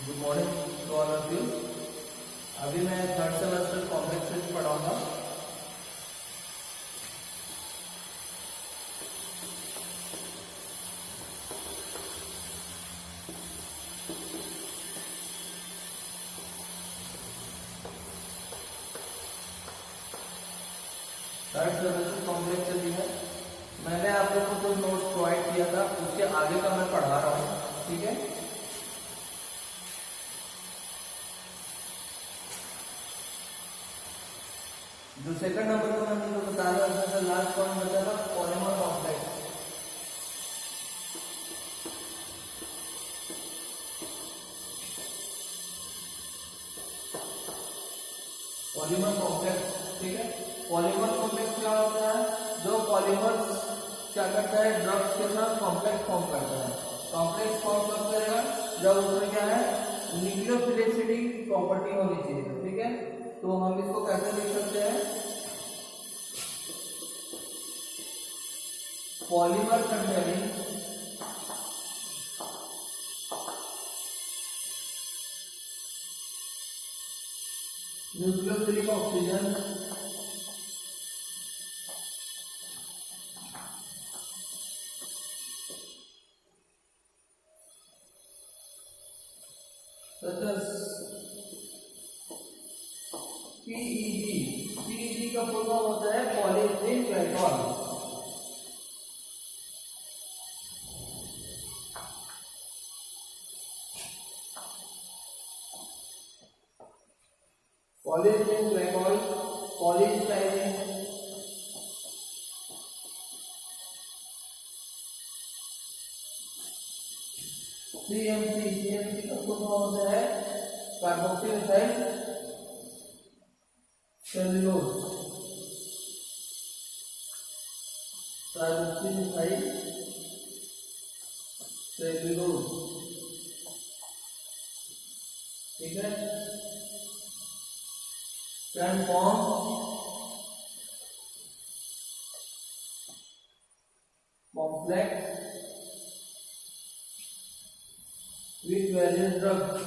Good morning to all of you. अभी मैं third semester complex पढ़ाऊंगा। थर्ड सेमेस्टर कॉम्प्लेक्स चली है। मैंने आप लोगों को कोई नोट्स प्रोवाइड किया था, उसके आगे का मैं पढ़ा रहा हूँ। ठीक है, जो सेकंड नंबर पर मैंने जो बताया था, लास्ट पॉइंट बचा था पॉलीमर कॉम्प्लेक्स। पॉलीमर कॉम्प्लेक्स, ठीक है। पॉलीमर कॉम्प्लेक्स क्या होता है? जो पॉलीमर्स क्या करता है, ड्रग्स के साथ कॉम्प्लेक्स फॉर्म करता है। कॉम्प्लेक्स फॉर्म कब करेगा? जब उसमें क्या है, न्यूक्लियोफिलिसिटी प्रॉपर्टी होनी चाहिए। ठीक है, तो हम इसको कैसे लिख सकते हैं? Polymer containing nucleophilic oxygen PEG। PEG का फुल फॉर्म होता है polyethene glycol. Polyethene glycol, polystyrene, CMC। CMC का फुल फॉर्म होता है कार्बोक्सिल सेल्यूलोज। कार्बोक्सिल सेल्यूलोज, ठीक है। Can form complex with various drugs।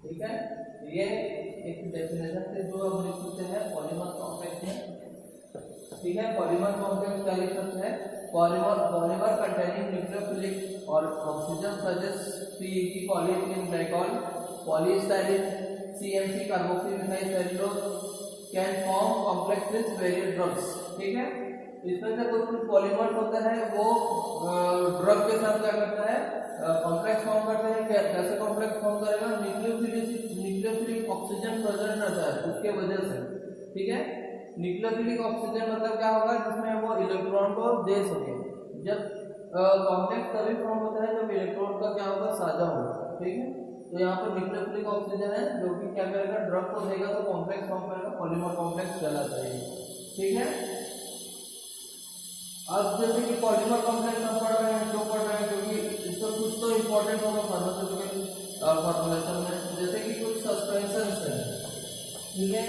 ठीक है, ये एक डेफिनेशन से जो हम लिख सकते हैं पॉलीमर कॉम्प्लेक्स में। ठीक है, पॉलीमर कॉम्प्लेक्स क्या लिख सकते हैं? पॉलीमर कंटेनिंग न्यूक्लियोफिलिक और oxygen such as PEG polyethylene glycol, polystyrene, CMC carboxyl cellulose can form complex with various drugs. ठीक है, इसमें से कुछ पॉलीमर्स होते हैं वो ड्रग के साथ क्या करता है, कॉम्प्लेक्स फॉर्म करते हैं। कैसे कॉम्प्लेक्स फॉर्म करेगा? न्यूक्लियोफिलिक ऑक्सीजन प्रेजेंट रहता है उसके वजह से। ठीक है, न्यूक्लियोफिलिक ऑक्सीजन मतलब क्या होगा? जिसमें वो इलेक्ट्रॉन को दे सके। जब कॉम्प्लेक्स तभी फॉर्म होता है जब इलेक्ट्रॉन का क्या होगा, साझा होगा। ठीक है, तो यहाँ पर न्यूक्लियोफिलिक ऑक्सीजन है जो कि क्या करेगा, ड्रग को देगा तो कॉम्प्लेक्स फॉर्म करेगा, पॉलीमर कॉम्प्लेक्स कहलाता है। ठीक है, अब जैसे कि पॉलीमर कॉम्प्लेक्स हम पढ़ रहे हैं, क्यों पढ़ रहे हैं? क्योंकि इसका कुछ तो इंपॉर्टेंट होगा फार्मास्यूटिकल फॉर्मुलेशन में। जैसे कि कुछ सस्पेंशंस है, ठीक है,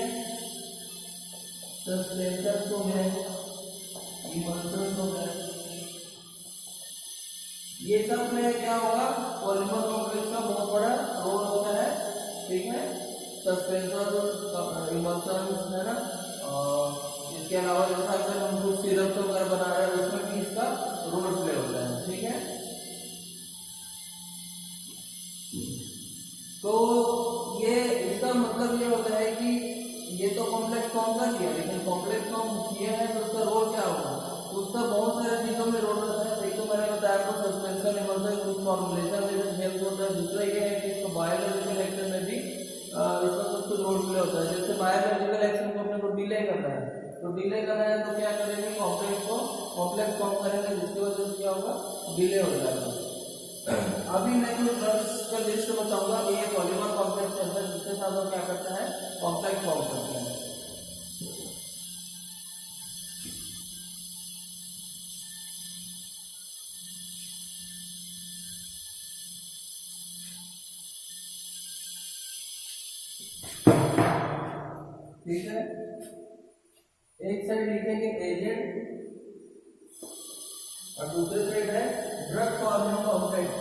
सस्पेंशन हो गए, इमल्शंस हो गए, ये सब में क्या होगा, पॉलीमर कॉम्प्लेक्स का बहुत बड़ा रोल होता है। ठीक है, सस्पेंशन, इमल्शन है ना, और इसके अलावा जैसा अगर हम कुछ सिरप वगैरह बना रहे हैं उसमें भी इसका रोल प्ले होता है। ठीक है, तो ये इसका मतलब ये होता है कि ये तो कॉम्प्लेक्स फॉर्म कर लिया, लेकिन कॉम्प्लेक्स फॉर्म किया है तो उसका रोल क्या होगा? उसका बहुत सारे चीजों में रोल रहता है। एक तो मैंने बताया आपको सस्पेंशन, इमल्शन, कुछ फॉर्मुलेशन में हेल्प होता है। दूसरा ये है कि इसको बायोलॉजिकल एक्शन में भी इसका कुछ रोल प्ले होता है। जैसे बायोलॉजिकल एक्शन को अपने को डिले करना है, तो डिले करना है तो क्या करेंगे, कॉम्प्लेक्स फॉर्म करेंगे, जिसकी वजह से क्या होगा, डिले हो जाएगा। अभी मैं जो ड्रग्स का लिस्ट बताऊंगा ये पॉलीमर कॉम्प्लेक्स है, जिसके साथ वो क्या करता है, कॉम्प्लेक्स फॉर्म करता है। ठीक है, एक साइड लिखेंगे एजेंट और दूसरे साइड है drug forming complex.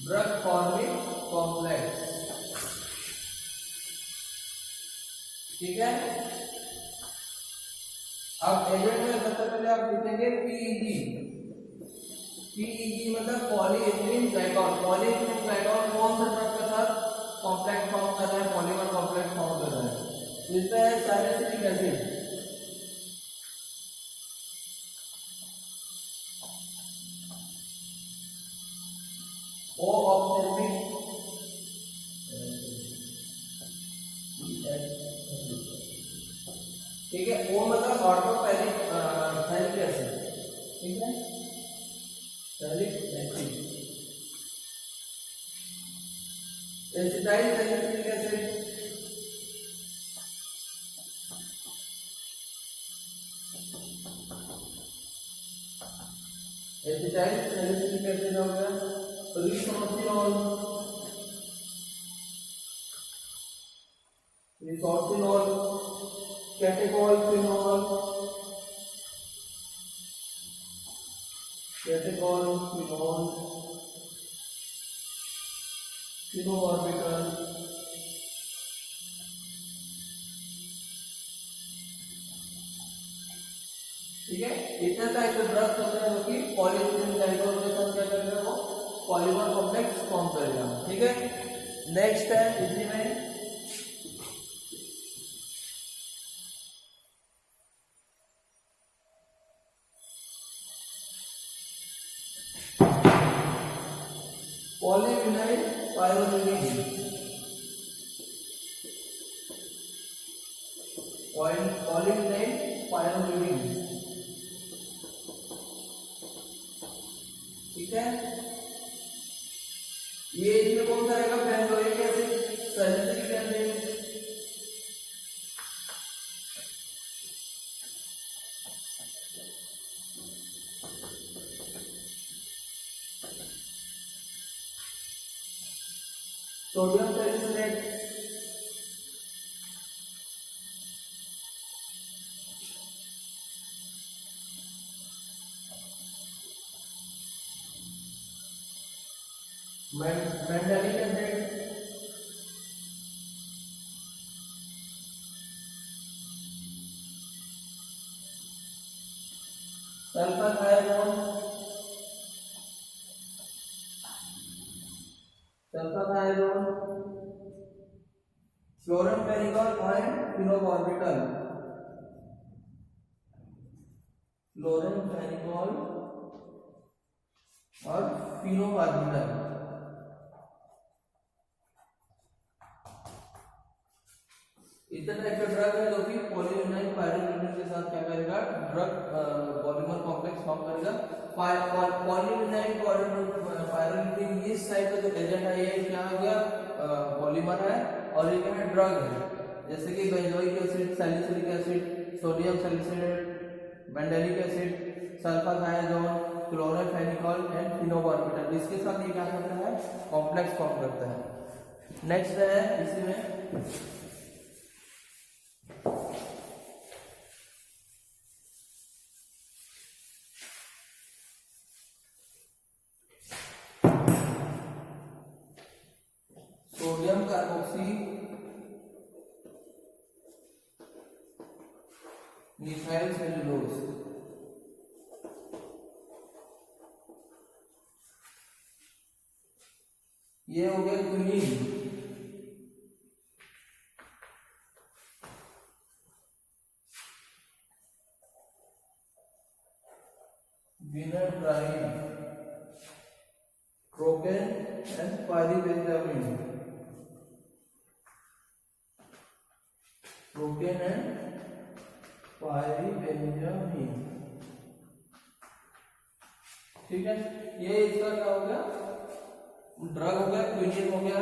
Drug forming complex, ठीक है। अब एजेंट में सबसे पहले आप लिखेंगे पीईजी। पीईजी मतलब पॉलीइथीलीन ग्लाइकॉल। पॉलीइथीलीन ग्लाइकॉल कौन सा ड्रग के साथ कॉम्प्लेक्स फॉर्म कर रहा है, पॉलीमर कॉम्प्लेक्स फॉर्म कर रहा है। इसमें है सैलिसिलिक एसिड, ओ ऑप्थेल्मिक, ठीक है। ओ मतलब ऑर्थोपैलिक सैलिक एसिड, ठीक है, salic acid. Acetyl salicylic acid, acetyl salicylic acid हो गया। Resorcinol, resorcinol, catechol phenol, catechol phenol, phenobarbital, ठीक है। इतने टाइप के ड्रग्स होते हैं जो कि पॉलीइथीलीन ग्लाइकॉल के साथ क्या करेगा, वो पॉलीमर कॉम्प्लेक्स फॉर्म करेगा, ठीक है। नेक्स्ट है इसी में पॉलीविनाइल पायरोलिडिन, पॉलीविनाइल पायरोलिडिन, ठीक है। ये इसमें कौन सा रहेगा, benzoic acid, salicylic acid, sodium salicylate, mandelic acid, sulphur iron, sulphur iron, chloramphenicol and phenobarbital, chloramphenicol और फिनोबार्बिटल। इतने टाइप के ड्रग है जो कि पॉलीविनाइल पायरोलिडिन के साथ क्या करेगा, ड्रग पॉलीमर कॉम्प्लेक्स फॉर्म करेगा। पॉलीविनाइल पायरोलिडिन इस टाइप का जो एजेंट है ये क्या हो गया, पॉलीमर है और ये क्या है, ड्रग है। जैसे कि benzoic acid, salicylic acid, sodium salicylate, mandelic acid, sulphur iron, chloramphenicol and phenobarbital, इसके साथ ये क्या करता है, कॉम्प्लेक्स फॉर्म करता है। नेक्स्ट है इसी में सोडियम कार्बोक्सी मिथाइल सेलुलोज, ये हो गया quinine, veratrine, propane and pyribenzamine, propane and pyribenzamine, ठीक है। ये इसका क्या हो गया, ड्रग हो गया, क्विनीन हो गया,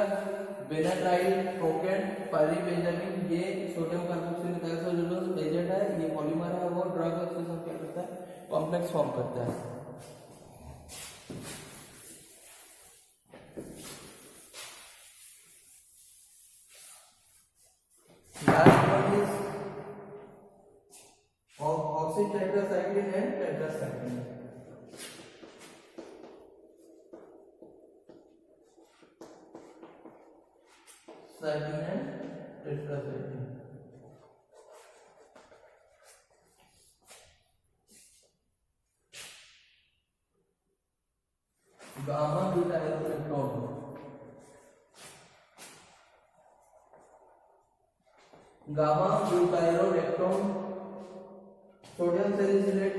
बेनाट्राइल, प्रोपेन, पाइरिबेंजामिन, ये sodium carboxy methyl cellulose agent है, ये पॉलीमर है, वो ड्रग है, इसके साथ क्या करता है, कॉम्प्लेक्स फॉर्म करता है। Oxytetracycline and tetracycline. Cycline and tetracycline. Gamma butyrolactone, gamma butyrolactone, sodium salicylate,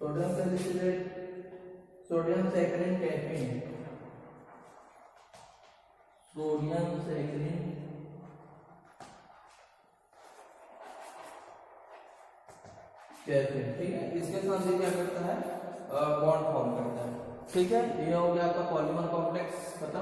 sodium salicylate, sodium saccharin caffeine, sodium saccharin caffeine. ठीक है, इसके साथ ये क्या करता है, बॉन्ड फॉर्म करता है। ठीक है, ये हो गया आपका पॉलीमर कॉम्प्लेक्स खत्म।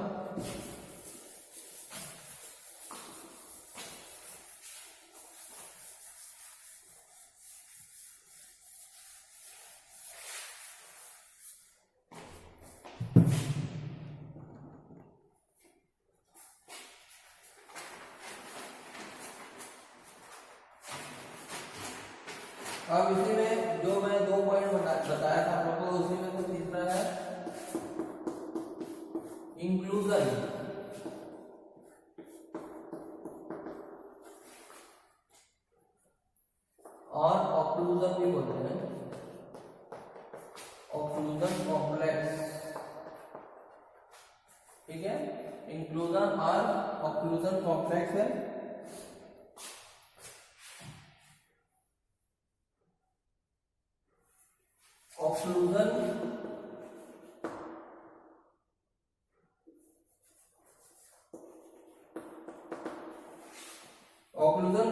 अब इसी में जो मैं 2 पॉइंट बताया था आप लोगों को, उसी में कुछ तीसरा है इंक्लूजन और ऑक्लूजन भी बोलते हैं, ऑक्लूजन कॉम्प्लेक्स। ठीक है, इंक्लूजन और ऑक्लूजन कॉम्प्लेक्स है। Occlusion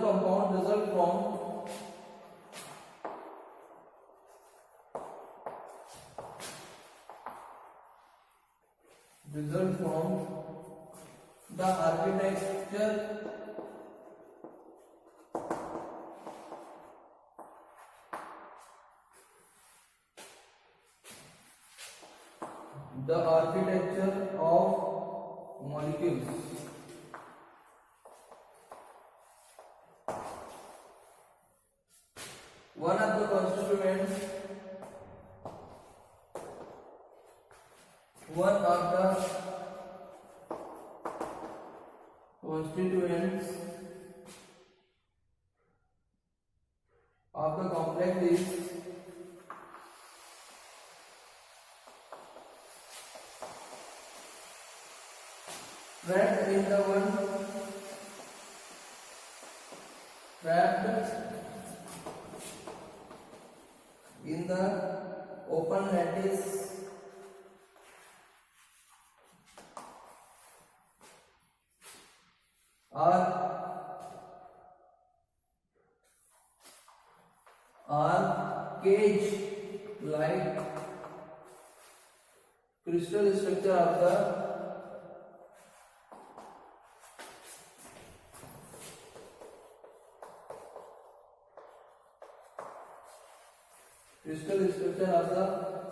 compound result from the architecture of molecules. One of the constituents of the complex is trapped in the open lattice or cage like crystal structure of the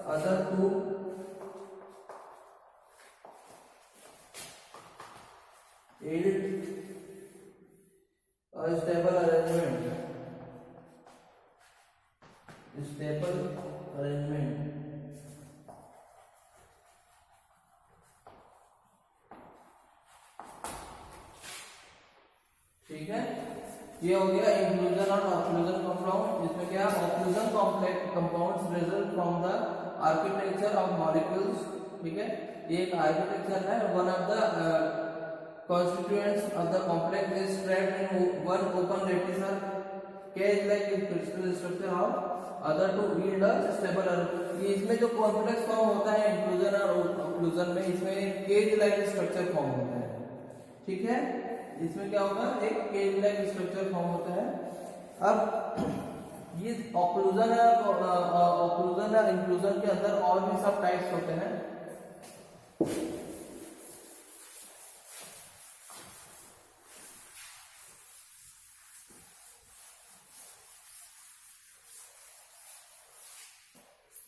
other two yield a stable arrangement. ठीक है, ये हो गया inclusion और occlusion compound. इसमें क्या, occlusion compounds result from the architecture of molecules. ठीक है, ये एक आर्किटेक्चर है। One of the constituents of the complex is trapped in one open lattice or cage like crystal structure of other to yield a stable arrangement। इसमें जो complex form होता है inclusion और ऑक्लूजन में, इसमें केज लाइक स्ट्रक्चर फॉर्म होता है। ठीक है, इसमें क्या होगा, एक केज लाइक स्ट्रक्चर फॉर्म होता है। अब ये ऑक्लूजन और इंक्लूजन के अंदर और भी सब टाइप्स होते हैं।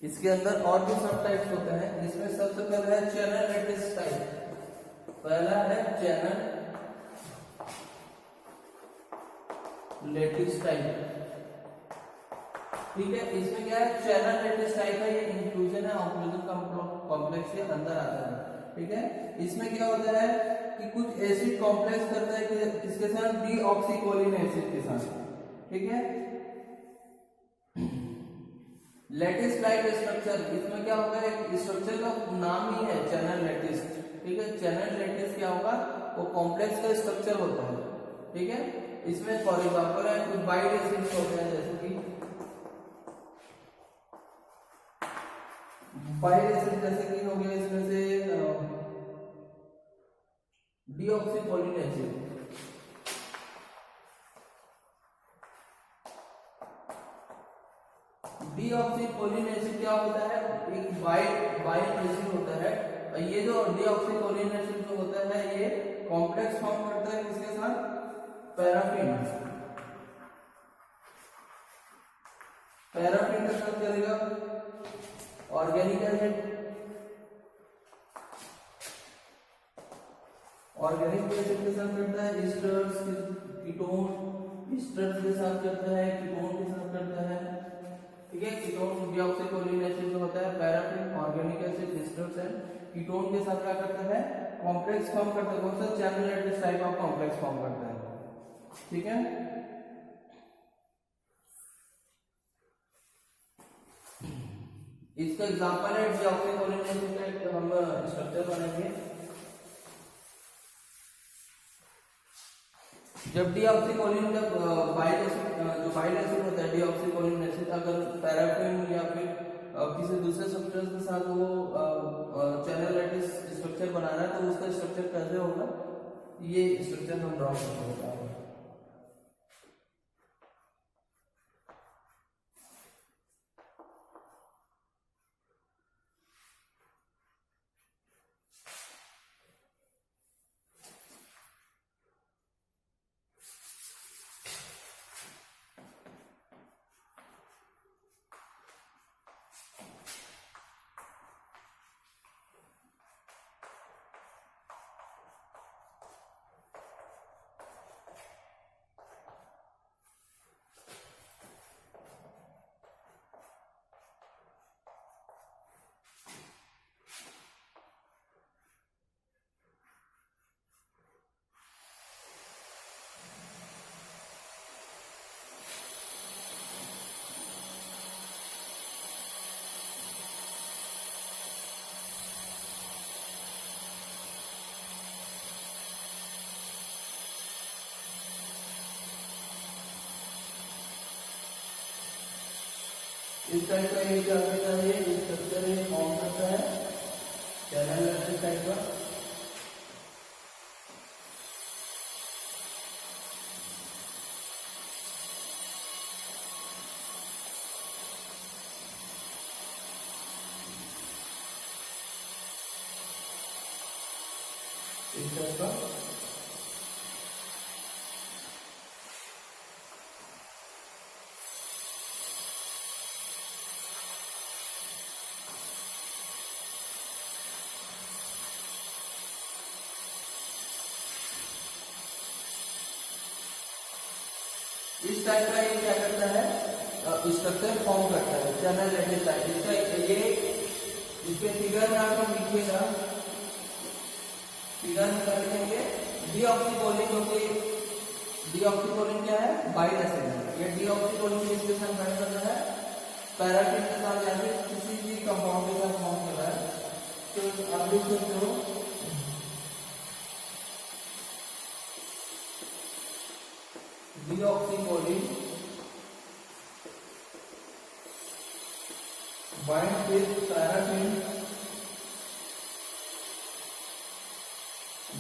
इसके अंदर और भी सब टाइप्स होते हैं, जिसमें सबसे पहले है चैनल लैटिस टाइप। पहला है चैनल लेटिस टाइप। ठीक है, इसमें क्या है, चैनल लेटिस टाइप है, ये इंक्लूजन है ऑक्लूजन कॉम्प्लेक्स के अंदर आता है। ठीक है, इसमें क्या होता है कि कुछ एसिड कॉम्प्लेक्स करता है कि किसके साथ, डीऑक्सीकोलिन एसिड के साथ। ठीक है, लेटिस टाइप स्ट्रक्चर, इसमें क्या होगा, एक स्ट्रक्चर का नाम ही है चैनल लेटिस। ठीक है, चैनल लेटिस क्या होगा, वो कॉम्प्लेक्स का स्ट्रक्चर होता है। ठीक है, इसमें फॉर एग्जांपल है कुछ बाइड एसिड्स होते हैं, जैसे कि बाइड एसिड जैसे कि हो गया इसमें से डीऑक्सीकोलिन एसिड। डीऑक्सीकोलिन एसिड क्या होता है, एक बाइड एसिड होता है। ये जो डीऑक्सीकोलिन एसिड जो होता है, ये कॉम्प्लेक्स फॉर्म करता है किसके साथ, पैराफिन। पैराफिन का साथ करेगा ऑर्गेनिक एसिड, ऑर्गेनिक एसिड के साथ करता है एस्टर्स, कीटोन, एस्टर्स के साथ करता है, कीटोन के साथ करता है। ठीक है, कीटोन डीऑक्सीकोलिन एसिड जो होता है, paraffin, organic acid, asters and ketone के साथ क्या करता है, कॉम्प्लेक्स फॉर्म करता है। कौन सा, channel lattice type of complex form करता है। ठीक है, इसका एग्जांपल है डीऑक्सीकोलिन एसिड का, एक हम स्ट्रक्चर बनाएंगे। जब डीऑक्सीकोलिन का बाइड एसिड, जो बाइड एसिड होता है डीऑक्सीकोलिन एसिड, अगर पैराफिन या फिर किसी दूसरे सब्सटेंस के साथ वो चैनल लेटिस स्ट्रक्चर बना रहा है, तो उसका स्ट्रक्चर कैसे होगा, ये स्ट्रक्चर हम ड्रॉ करते हैं। इस टाइप का ये क्या करता है, इस स्ट्रक्चर में फॉर्म करता है चैनल लेटिस टाइप का। इस टाइप का इस टाइप का ये क्या करता है, स्ट्रक्चर फॉर्म करता है चैनल लेटिस टाइप। इसका ये इसके फिगर में आप लिखिएगा, फिगर में कर लिखेंगे डीऑक्सीकोलिन, क्योंकि डीऑक्सीकोलिन क्या है, बाइड एसिड है। ये डीऑक्सीकोलिन किसके साथ बाइंड कर रहा है, पैराफिन के साथ या फिर किसी भी कंपाउंड के साथ फॉर्म कर रहा है। तो आप लिख सकते हो deoxycholine bind with paraffin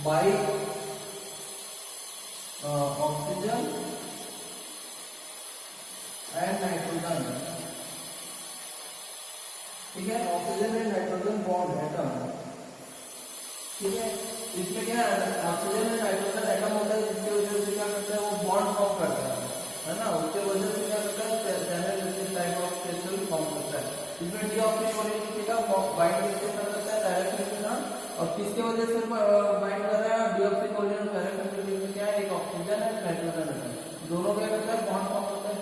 by oxygen and nitrogen. ठीक है, oxygen and nitrogen bond atom. ठीक है, इसमें क्या ऑक्सीजन एंड नाइट्रोजन एटम होता है, जिसकी वजह से क्या करता है, वो बॉन्ड फॉर्म करता है ना, उसके वजह से क्या करता है, channel lattice type of crystal form करता है। इसमें डीऑक्सीकोलिन का बाइंड किसके साथ करता है, पैराफिन के साथ और किसके वजह से बाइंड कर रहा है, डीऑक्सी कोलिन पैराफिन क्या है, एक ऑक्सीजन है नाइट्रोजन है, दोनों क्या करता है बॉन्ड फॉर्म करता है,